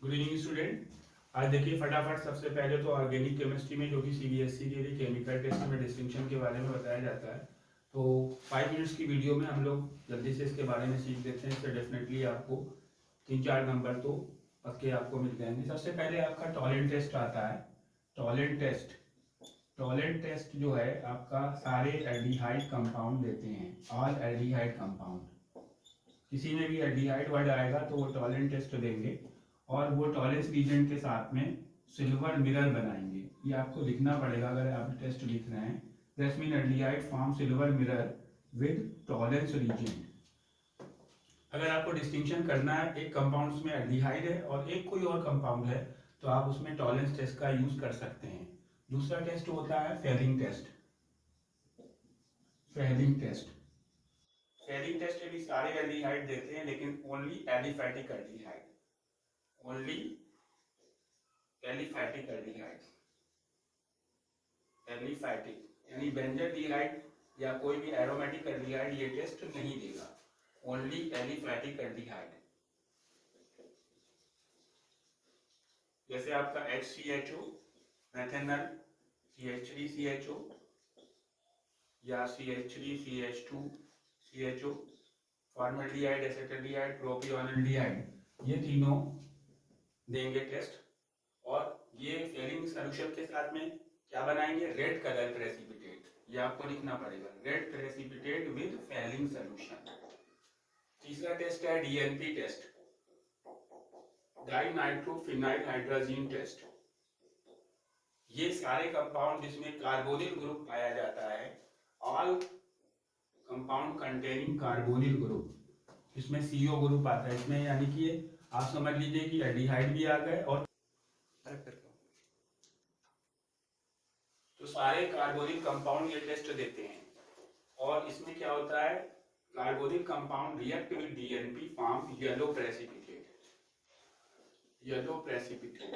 Good evening student. आज देखिए फटाफट सबसे पहले तो ऑर्गेनिक केमिस्ट्री में जो कि सीबीएसई के लिए केमिकल टेस्ट में डिस्टिंक्शन के बारे में बताया जाता है। तो 5 मिनट्स की वीडियो में हम लोग जल्दी से इसके बारे में सीख देते हैं। इससे डेफिनेटली आपको 3-4 नंबर तो पक्के आपको मिल जाएंगे। सबसे पहले आपका टॉलेंट टेस्ट आता है। टॉलेंट टेस्ट जो है आपका सारे एल्डिहाइड कंपाउंड देते हैं, ऑल एल्डिहाइड कंपाउंड। किसी में भी एल्डिहाइड वर्ड आएगा तो वो टॉलेंट टेस्ट देंगे और वो टॉलेंस रीजन के साथ में सिल्वर मिरर बनाएंगे। ये आपको लिखना पड़ेगा अगर आप टेस्ट लिख रहे हैं। That's mean aldehyde form silver mirror with Tollens reagent. अगर आपको डिस्टिंक्शन करना है, एक कंपाउंड्स में एल्डिहाइड है और एक कोई और कंपाउंड है, तो आप उसमें टॉलेंस टेस्ट का यूज कर सकते हैं। दूसरा टेस्ट होता है Fehling test. Fehling test Fehling test में भी सारे एल्डिहाइड देते हैं, लेकिन only aliphatic aldehyde, only aliphatic aldehyde. Aliphatic यानी बेंजोडीहाइड या कोई भी एरोमेटिक एल्डिहाइड ये टेस्ट नहीं देगा, ओनली एलिफैटिक एल्डिहाइड। जैसे आपका HCHO मेथेनॉल, CH3CHO या CH3CH2CHO, फॉर्मल्डिहाइड, एसेटल्डिहाइड, प्रोपियोनल्डिहाइड, ये तीनों देंगे टेस्ट। और ये फेलिंग सॉल्यूशन के साथ में क्या बनाएंगे? Red colour precipitate. ये आपको लिखना पड़ेगा, red precipitate with Fehling solution. तीसरा टेस्ट है DNP test, dinitrophenyl hydrazine test. ये सारे कंपाउंड जिसमें कार्बोनिल ग्रुप पाया जाता है, all compound containing carbonyl group, इसमें CO ग्रुप आता है इसमें, यानी कि आप समझ लीजिए कि एल्डिहाइड भी आ गए और तो सारे कार्बोनिल कंपाउंड ये टेस्ट देते हैं। और इसमें क्या होता है? Carbonyl compound react with DNP form yellow precipitate, yellow precipitate.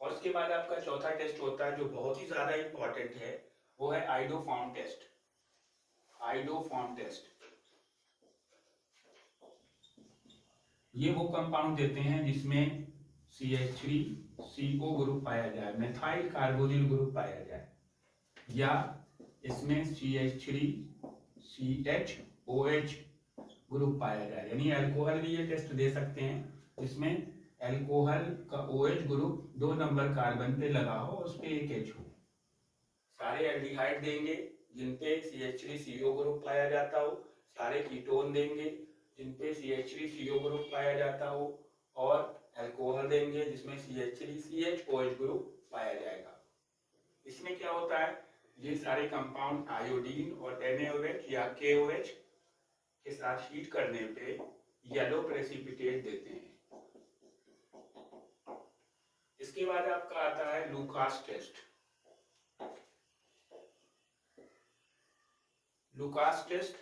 और उसके बाद आपका चौथा टेस्ट होता है जो बहुत ही ज्यादा इंपॉर्टेंट है, वो है आइडोफॉर्म टेस्ट। आइडोफॉर्म टेस्ट ये वो कंपाउंड देते हैं जिसमें CH3CO ग्रुप पाया जाए, मेथाइल कार्बोनिल ग्रुप पाया जाए, या इसमें CH3CHOH ग्रुप पाया जाए। यानी अल्कोहल भी ये टेस्ट दे सकते हैं, इसमें अल्कोहल का OH ग्रुप 2 नंबर कार्बन पे लगा हो, उस पे एक H हो। सारे एल्डिहाइड देंगे जिनपे CH3CO ग्रुप पाया जाता हो, सारे कीटोन देंगे जिनपे CH3CO ग्रुप पाया जाता हो, और अल्कोहल देंगे जिसमें CH3CHOH ग्रुप पाया जाएगा। इसमें क्या होता है? ये सारे कंपाउंड आयोडीन और NaOH या KOH के साथ हीट करने पे येलो प्रेसिपिटेट देते हैं। इसके बाद आपका आता है लुकास टेस्ट। लुकास टेस्ट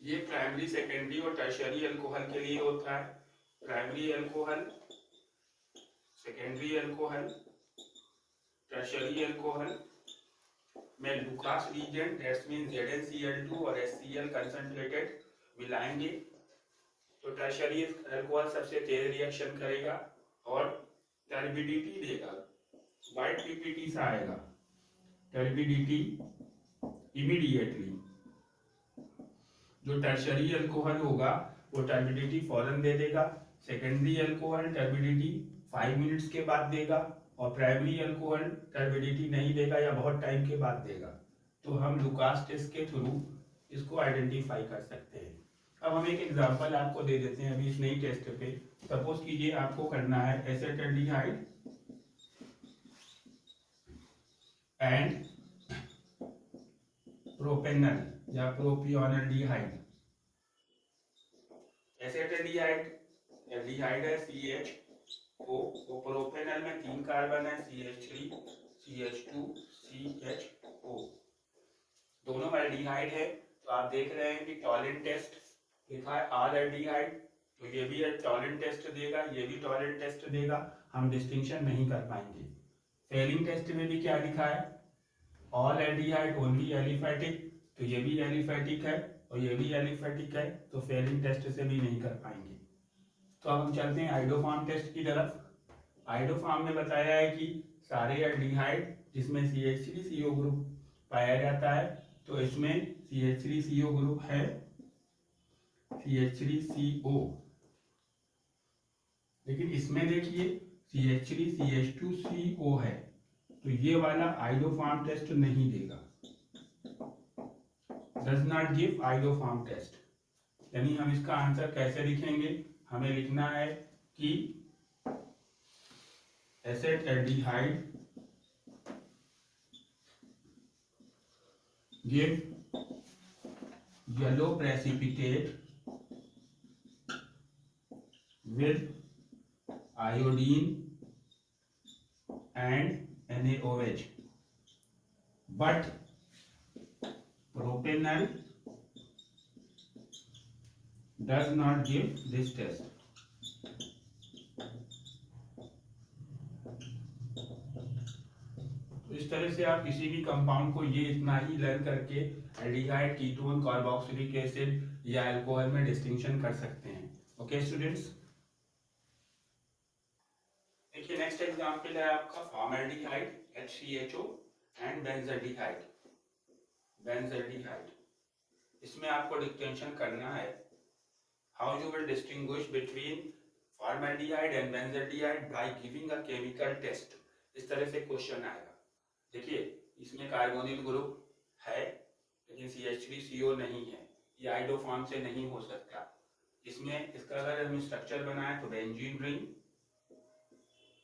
ये प्राइमरी, सेकेंडरी और टर्शियरी अल्कोहल के लिए होता है। Primary alcohol, secondary alcohol, tertiary alcohol में Lucas reagent, that's mean ZnCl2 और HCl कंसंट्रेटेड मिलाएंगे तो टर्शियरी अल्कोहल सबसे तेज रिएक्शन करेगा और टर्बिडिटी देगा। व्हाइट PPT से आएगा टर्बिडिटी इमीडिएटली। जो टर्शियरी अल्कोहल होगा वो टर्बिडिटी फौरन दे देगा, सेकेंडरी अल्कोहल टर्बिडिटी 5 मिनट्स के बाद देगा, और प्राइमरी अल्कोहल टर्बिडिटी नहीं देगा या बहुत टाइम के बाद देगा। तो हम लुकास टेस्ट के थ्रू इसको आइडेंटिफाई कर सकते हैं। अब हम एक एग्जांपल आपको दे देते हैं अभी इस नई टेस्ट पे। सपोज कीजिए आपको करना है एसेटल्डिहाइड एंड प्रोपेनल या प्रोपियोनल्डिहाइड। एसेटल्डिहाइड एल्डिहाइड है CHO, तो प्रोपेनल में 3 कार्बन है CH3 CH2 CHO, दोनों एल्डिहाइड है। तो आप देख रहे हैं कि टॉलेंट टेस्ट लिखा है ऑल एल्डिहाइड, तो ये भी टॉलेंट टेस्ट देगा, ये भी टॉलेंट टेस्ट देगा, हम डिस्टिंक्शन नहीं कर पाएंगे। फेलिंग टेस्ट में भी क्या लिखा है? ऑल एल्डिहाइड ओनली एलिफैटिक, तो ये भी एलिफैटिक है और ये भी एलिफैटिक है, तो फेलिंग टेस्ट से भी नहीं कर पाएंगे। तो अब हम चलते हैं आइडोफार्म टेस्ट की तरफ। आइडोफार्म में बताया है कि सारे एल्डिहाइड जिसमें CH3CO ग्रुप पाया जाता है, तो इसमें CH3CO ग्रुप है, CH3CO, लेकिन इसमें देखिए CH3CH2CO है, तो ये वाला आइडोफार्म टेस्ट नहीं देगा, does not give iodoform test. यानी हम इसका आंसर कैसे लिखेंगे, हमें लिखना है कि acid give yellow precipitate with iodine and NaOH, but propanol does not give this test. इस तरह से आप किसी भी कंपाउंड को ये इतना ही लर्न करके एल्डिहाइड, कीटोन, कार्बोक्सिलिक एसिड या अल्कोहल में डिस्टिंक्शन कर सकते हैं। ओके स्टूडेंट्स, देखिए नेक्स्ट एग्जांपल है आपका फॉर्मल्डिहाइड HCHO एंड बेंजल्डिहाइड। इसमें आपको डिस्टिंक्शन करना है, how you will distinguish between formaldehyde and benzaldehyde by giving a chemical test. इस तरह से क्वेश्चन आएगा। देखिए इसमें कार्बोनिल ग्रुप है लेकिन CH3CO नहीं है, ये आइडोफार्म से नहीं हो सकता। इसमें इसका अगर हम स्ट्रक्चर बनाएं तो benzene ring,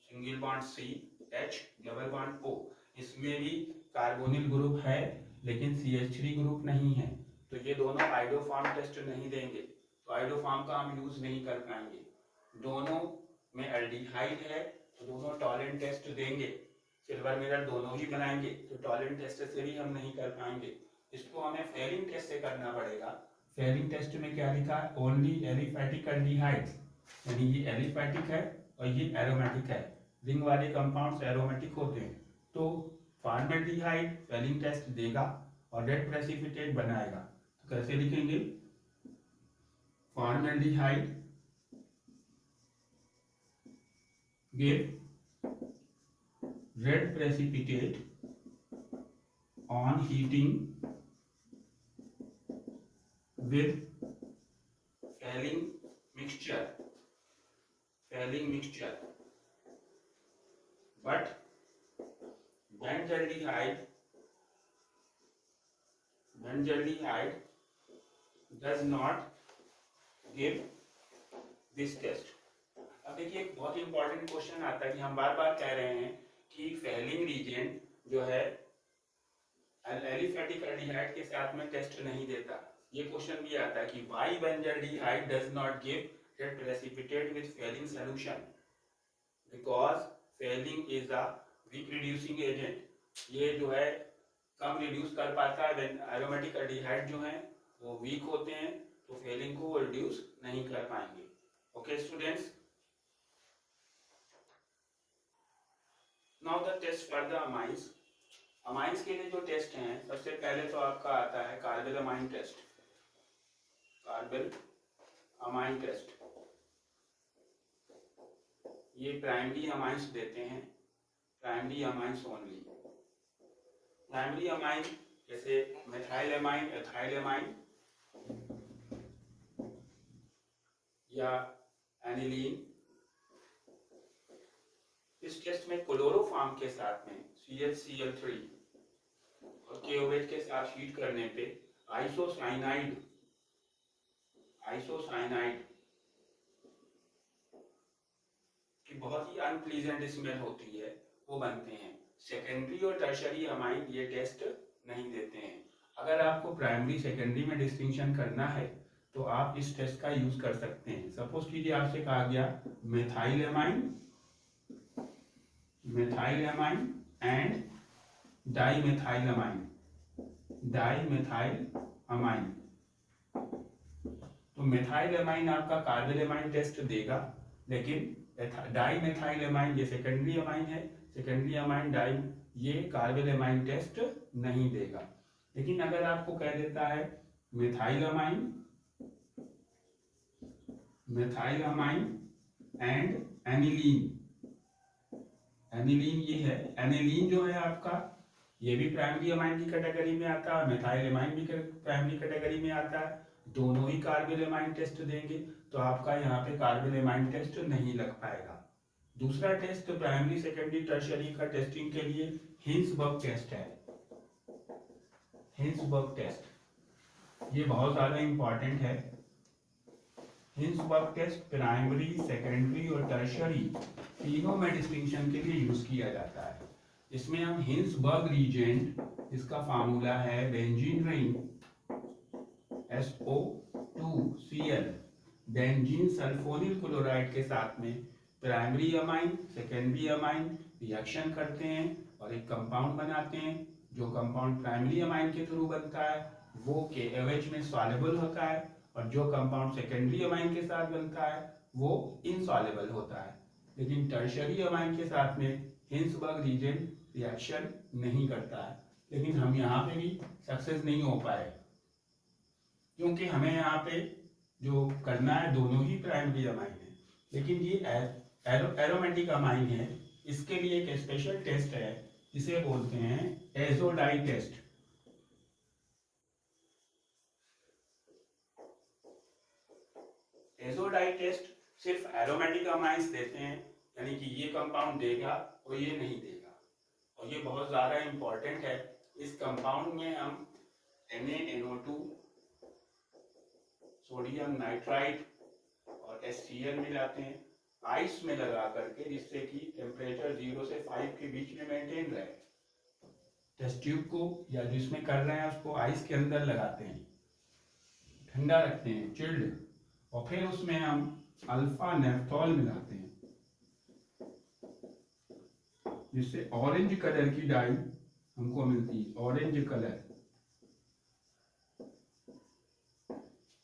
single bond CH, double bond O, इसमें भी कार्बोनिल ग्रुप है लेकिन CH3 ग्रुप नहीं है, तो ये दोनों आइडोफार्म टेस्ट नहीं देंगे, तो आइडोफार्म का हम यूज नहीं कर पाएंगे। दोनों में एल्डिहाइड है तो दोनों टॉलेंट टेस्ट देंगे, सिल्वर मिरर दोनों ही बनाएंगे, तो टॉलेंट टेस्ट से भी हम नहीं कर पाएंगे। इसको हमें फेलिंग टेस्ट से करना पड़ेगा। फेलिंग टेस्ट में क्या लिखा है, ओनली एलिफैटिक एल्डिहाइड्स, यानी ये एलिफैटिक है और ये एरोमेटिक है, रिंग वाले कंपाउंड्स एरोमेटिक होते हैं, तो फॉर्मल्डिहाइड फेलिंग टेस्ट देगा और रेड प्रेसिपिटेट बनाएगा। तो कैसे लिखेंगे, formaldehyde give red precipitate on heating with failing mixture, but benzaldehyde does not give this test। अब देखिए एक बहुत इंपॉर्टेंट क्वेश्चन आता है कि हम बार बार कह रहे हैं कि फेलिंग रीजेंट जो है एलिफैटिक एल्डिहाइड के साथ में टेस्ट नहीं देता। ये क्वेश्चन भी आता है कि why benzaldehyde does not give red precipitate with Fehling solution, because Fehling is a weak reducing agent. ये जो है कम रिड्यूस कर पाता है, एरोमेटिक एल्डिहाइड जो है वो वीक होते हैं, तो फेलिंग को रिड्यूस नहीं कर पाएंगे। Okay students, now the test for the amines. Amines के लिए जो टेस्ट हैं, सबसे पहले तो आपका आता है कार्बेलामाइन टेस्ट। कार्बेलामाइन टेस्ट ये प्राइमरी अमाइंस देते हैं, primary amines only. Primary amine जैसे मेथाइलएमाइन, एथाइलएमाइन या एनिलीन। इस टेस्ट में क्लोरोफॉर्म के साथ में CHCl3 और KOH के साथ हीट करने पे आइसोसाइनाइड की बहुत ही अनप्लीजेंट स्मेल होती है, वो बनते हैं। सेकेंडरी और टर्शरी अमाइन ये टेस्ट नहीं देते हैं। अगर आपको प्राइमरी सेकेंडरी में डिस्टिंक्शन करना है तो आप इस टेस्ट का यूज कर सकते हैं। सपोज कीजिए आपसे कहा गया मेथाइलएमाइन एंड डाइमेथाइलएमाइन, तो मेथाइलएमाइन आपका कार्बेलामाइन टेस्ट देगा, लेकिन डाइमेथाइलएमाइन ये सेकेंडरी अमाइन है, सेकेंडरी अमाइन डाइ ये कार्बेलामाइन टेस्ट नहीं देगा। लेकिन अगर आपको कह देता है मेथाइलएमाइन एंड एनिलीन। एनिलीन ये है, एनिलीन जो है आपका ये भी प्राइमरी अमाइन की कैटेगरी में आता है, मिथाइल एमाइन भी प्राइमरी कैटेगरी में आता है। दोनों ही कार्बिल एमाइन टेस्ट देंगे तो आपका यहाँ पे कार्बिल एमाइन टेस्ट नहीं लग पाएगा। दूसरा टेस्ट प्राइमरी सेकेंडरी टर्शियरी का टेस्टिंग के लिए हिंसबर्ग टेस्ट है। हिंसबर्ग टेस्ट ये बहुत ज्यादा इंपॉर्टेंट है। हिंसबर्ग टेस्ट प्राइमरी सेकेंडरी और टर्शियरी तीनों में डिस्टिंक्शन के लिए यूज किया जाता है। इसमें हम हिंसबर्ग रीजेंट, इसका फार्मूला है benzene ring SO2Cl, benzene sulphonyl chloride के साथ में primary amine secondary amine reaction करते हैं और एक कंपाउंड बनाते हैं। जो कंपाउंड प्राइमरी अमाइन के थ्रू बनता है वो KOH में सॉल्युबल होता है और जो कंपाउंड सेकेंडरी अमाइन के साथ बनता है वो इनसॉल्युबल होता है। लेकिन टर्शियरी अमाइन के साथ में हिंसबर्ग रीजेंट रिएक्शन नहीं करता है। लेकिन हम यहाँ पे भी सक्सेस नहीं हो पाए क्योंकि हमें यहाँ पे जो करना है दोनों ही प्राइमरी अमाइन है, लेकिन ये एरोमेटिक अमाइन है। इसके लिए एक स्पेशल टेस्ट है जिसे बोलते हैं एजोडाई टेस्ट। एजोडाई टेस्ट सिर्फ एरोमेटिक अमाइंस देते हैं, यानी कि ये कंपाउंड देगा और ये नहीं देगा, और ये बहुत ज़्यादा इंपॉर्टेंट है। इस कंपाउंड में हम NaNO2 सोडियम नाइट्राइड और HCl मिलाते हैं आइस में लगा करके, जिससे कि टेम्परेचर 0 से 5 के बीच में मेंटेन रहे। टेस्ट ट्यूब को या जिसमें कर रहे हैं उसको आइस के अंदर लगाते हैं, ठंडा रखते हैं चिल्ड, और फिर उसमें हम अल्फा नेफ्थॉल मिलाते हैं जिससे ऑरेंज कलर की डाई हमको मिलती है, ऑरेंज कलर।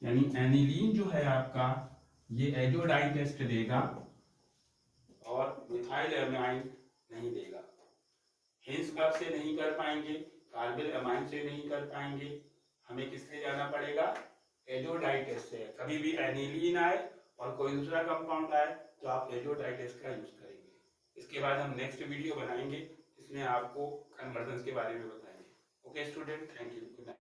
यानी एनिलीन जो है आपका ये एजोडाई टेस्ट देगा और मिथाइल एमाइन नहीं देगा। हिंसबर्ग से नहीं कर पाएंगे, कार्बिल एमाइन से नहीं कर पाएंगे, हमें किससे जाना पड़ेगा? एजोडाई टेस्ट से। कभी भी एनिलीन आए और कोई दूसरा कंपाउंड आए तो आप एजोडाई टेस्ट का यूज करेंगे। इसके बाद हम नेक्स्ट वीडियो बनाएंगे जिसमें आपको कन्वर्जन के बारे में बताएंगे। Okay student, thank you.